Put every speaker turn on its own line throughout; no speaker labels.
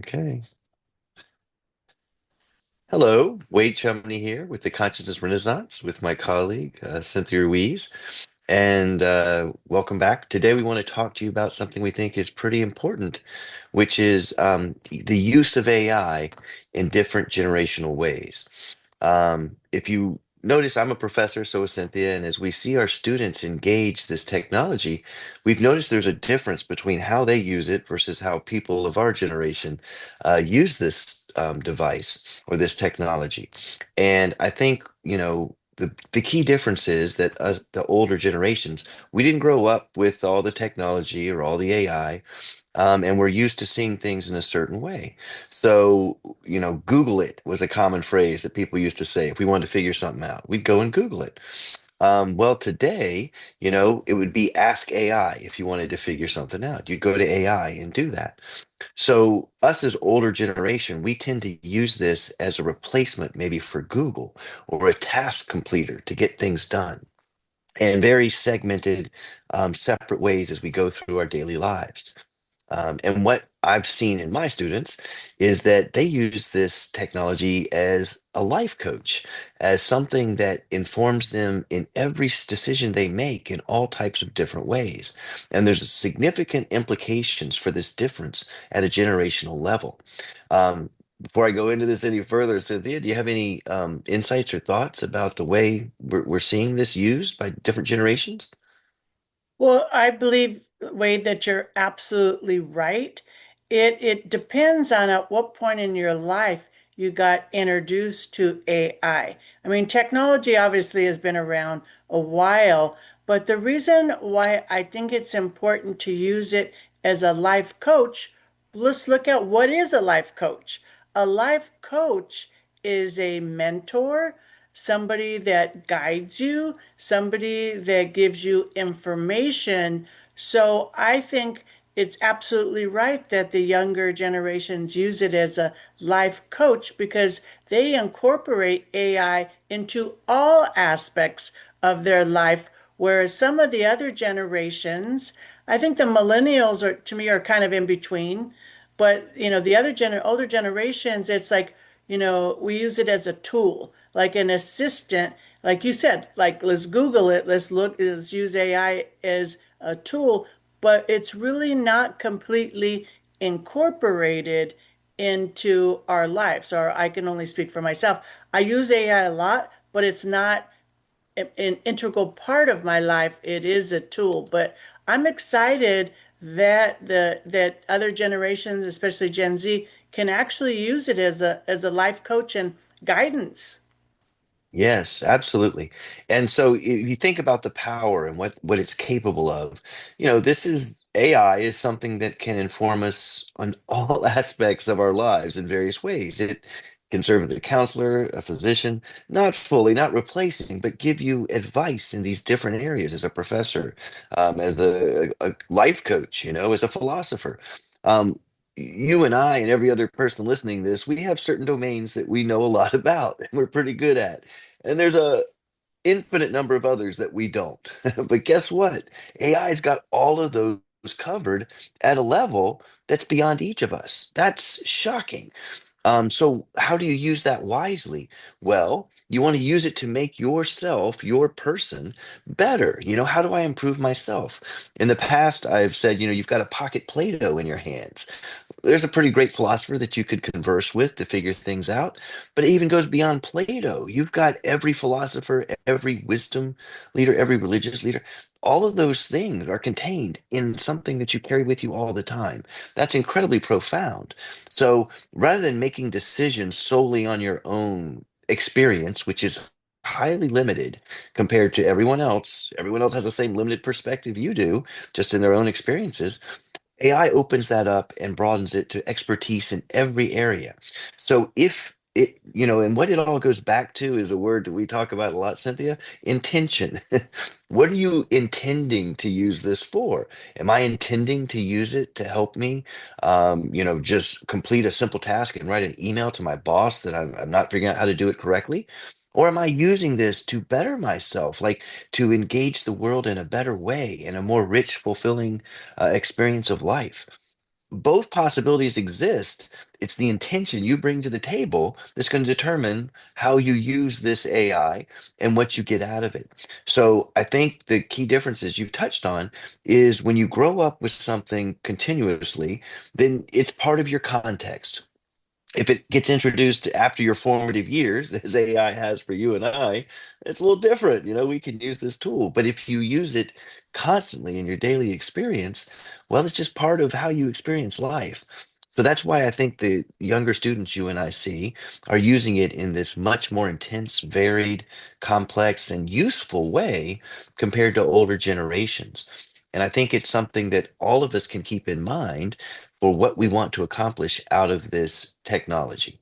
Okay. Hello, Wade Chumney here with the Consciousness Renaissance with my colleague, Cynthia Ruiz. And welcome back. Today, we want to talk to you about something we think is pretty important, which is the use of AI in different generational ways. If you notice, I'm a professor, so is Cynthia, and as we see our students engage this technology, we've noticed there's a difference between how they use it versus how people of our generation use this device or this technology. And I think, the key difference is that the older generations, we didn't grow up with all the technology or all the AI, and we're used to seeing things in a certain way. So, Google it was a common phrase that people used to say. If we wanted to figure something out, we'd go and Google it. Well, today, it would be ask AI if you wanted to figure something out. You'd go to AI and do that. So, us as older generation, we tend to use this as a replacement, maybe for Google or a task completer to get things done, and very segmented, separate ways as we go through our daily lives. And what I've seen in my students is that they use this technology as a life coach, as something that informs them in every decision they make in all types of different ways. And there's significant implications for this difference at a generational level. Before I go into this any further, Cynthia, do you have any insights or thoughts about the way we're seeing this used by different generations?
Well, I believe, Wade, that you're absolutely right. It depends on at what point in your life you got introduced to AI. I mean, technology obviously has been around a while, but the reason why I think it's important to use it as a life coach, let's look at what is a life coach. A life coach is a mentor, somebody that guides you, somebody that gives you information. So I think it's absolutely right that the younger generations use it as a life coach because they incorporate AI into all aspects of their life. Whereas some of the other generations, I think the millennials are, to me, are kind of in between. But the older generations, it's like, we use it as a tool, like an assistant, like you said, like let's Google it, let's use AI as a tool, but it's really not completely incorporated into our lives. Or I can only speak for myself. I use AI a lot, but it's not an integral part of my life. It is a tool, but I'm excited that that other generations, especially Gen Z, can actually use it as a life coach and guidance.
Yes, absolutely. And so you think about the power and what it's capable of. This is AI is something that can inform us on all aspects of our lives in various ways. It can serve as a counselor, a physician, not fully, not replacing, but give you advice in these different areas as a professor, as a life coach, as a philosopher. Um, you and I and every other person listening to this, we have certain domains that we know a lot about and we're pretty good at. And there's a infinite number of others that we don't. But guess what? AI's got all of those covered at a level that's beyond each of us. That's shocking. So how do you use that wisely? Well, you want to use it to make yourself, your person, better. How do I improve myself? In the past, I've said, you've got a pocket Play-Doh in your hands. There's a pretty great philosopher that you could converse with to figure things out, but it even goes beyond Plato. You've got every philosopher, every wisdom leader, every religious leader. All of those things are contained in something that you carry with you all the time. That's incredibly profound. So rather than making decisions solely on your own experience, which is highly limited compared to everyone else has the same limited perspective you do, just in their own experiences. AI opens that up and broadens it to expertise in every area. So if it, and what it all goes back to is a word that we talk about a lot, Cynthia, intention. What are you intending to use this for? Am I intending to use it to help me, just complete a simple task and write an email to my boss that I'm not figuring out how to do it correctly? Or am I using this to better myself, like to engage the world in a better way, in a more rich, fulfilling experience of life? both possibilities exist. It's the intention you bring to the table that's going to determine how you use this AI and what you get out of it. So I think the key differences you've touched on is when you grow up with something continuously, then it's part of your context. If it gets introduced after your formative years, as AI has for you and I, it's a little different. We can use this tool. But if you use it constantly in your daily experience, well, it's just part of how you experience life. So that's why I think the younger students you and I see are using it in this much more intense, varied, complex, and useful way compared to older generations. And I think it's something that all of us can keep in mind for what we want to accomplish out of this technology.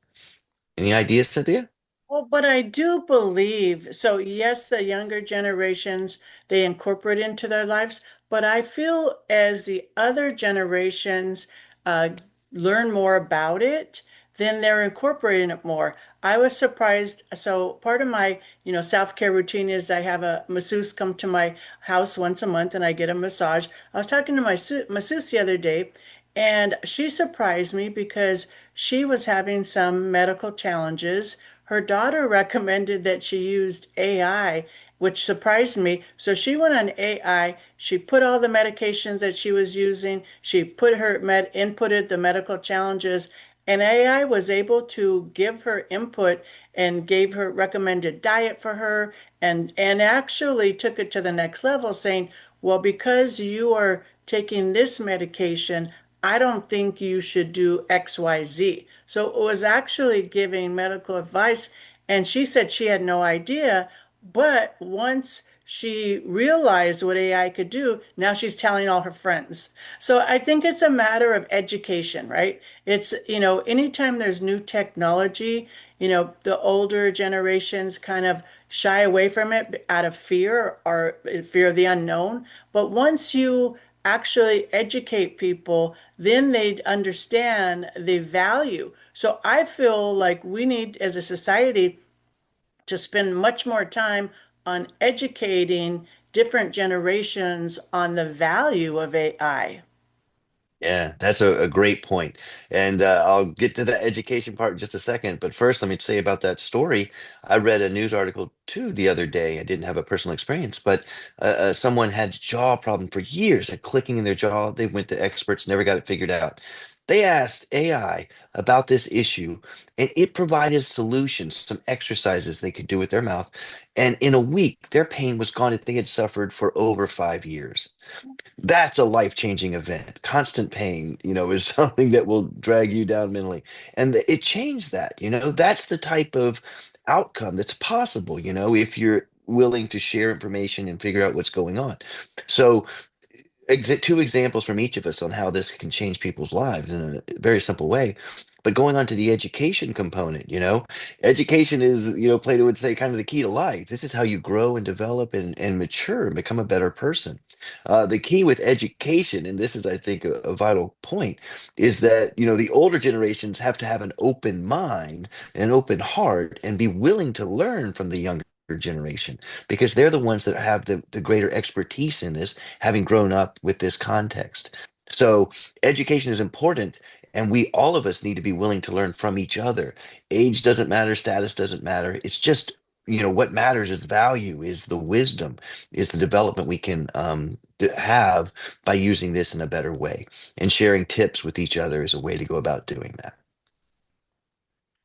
Any ideas, Cynthia?
Well, but I do believe, so yes, the younger generations, they incorporate into their lives, but I feel as the other generations uh, learn more about it, then they're incorporating it more. I was surprised. So part of my, self-care routine is I have a masseuse come to my house once a month and I get a massage. I was talking to my masseuse the other day, and she surprised me because she was having some medical challenges. Her daughter recommended that she used AI, which surprised me. So she went on AI. She put all the medications that she was using. She put her inputted the medical challenges, and AI was able to give her input and gave her recommended diet for her, and actually took it to the next level, saying, well, because you are taking this medication, I don't think you should do XYZ. So it was actually giving medical advice. And she said she had no idea. But once she realized what AI could do, now she's telling all her friends. So I think it's a matter of education, right? It's, anytime there's new technology, the older generations kind of shy away from it out of fear or fear of the unknown. But once you actually educate people, then they understand the value. So I feel like we need, as a society, to spend much more time on educating different generations on the value of AI.
Yeah, that's a great point. And I'll get to the education part in just a second. But first, let me say about that story. I read a news article too the other day. I didn't have a personal experience, but someone had jaw problem for years, had clicking in their jaw. They went to experts, never got it figured out. They asked AI about this issue, and it provided solutions, some exercises they could do with their mouth. And in a week, their pain was gone if they had suffered for over 5 years. That's a life-changing event. Constant pain, is something that will drag you down mentally. And it changed that, that's the type of outcome that's possible, if you're willing to share information and figure out what's going on. So two examples from each of us on how this can change people's lives in a very simple way. But going on to the education component, education is, Plato would say, kind of the key to life. This is how you grow and develop and mature and become a better person. The key with education, and this is, I think, a vital point, is that, the older generations have to have an open mind, an open heart, and be willing to learn from the younger generation because they're the ones that have the greater expertise in this, having grown up with this context. So education is important, and we all of us need to be willing to learn from each other. Age doesn't matter, status doesn't matter. It's just, what matters is value, is the wisdom, is the development we can have by using this in a better way. And sharing tips with each other is a way to go about doing that.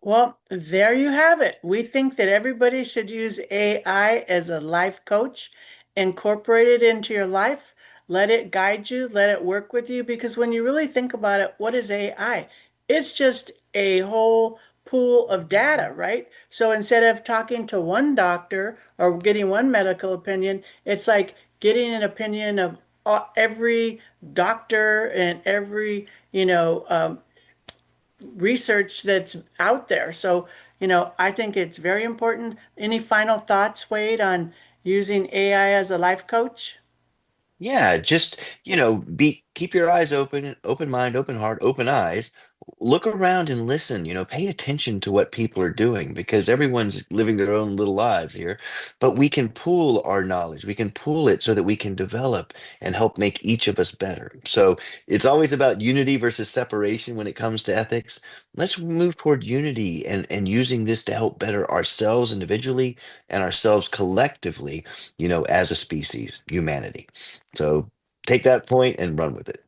Well, there you have it. We think that everybody should use AI as a life coach, incorporate it into your life, let it guide you, let it work with you. Because when you really think about it, what is AI? It's just a whole pool of data, right? So instead of talking to one doctor or getting one medical opinion, it's like getting an opinion of every doctor and every, research that's out there. So, I think it's very important. Any final thoughts, Wade, on using AI as a life coach?
Yeah, just, keep your eyes open, open mind, open heart, open eyes look around and listen, pay attention to what people are doing because everyone's living their own little lives here. But we can pool our knowledge, we can pool it so that we can develop and help make each of us better. So it's always about unity versus separation when it comes to ethics. Let's move toward unity and using this to help better ourselves individually and ourselves collectively, as a species, humanity. So take that point and run with it.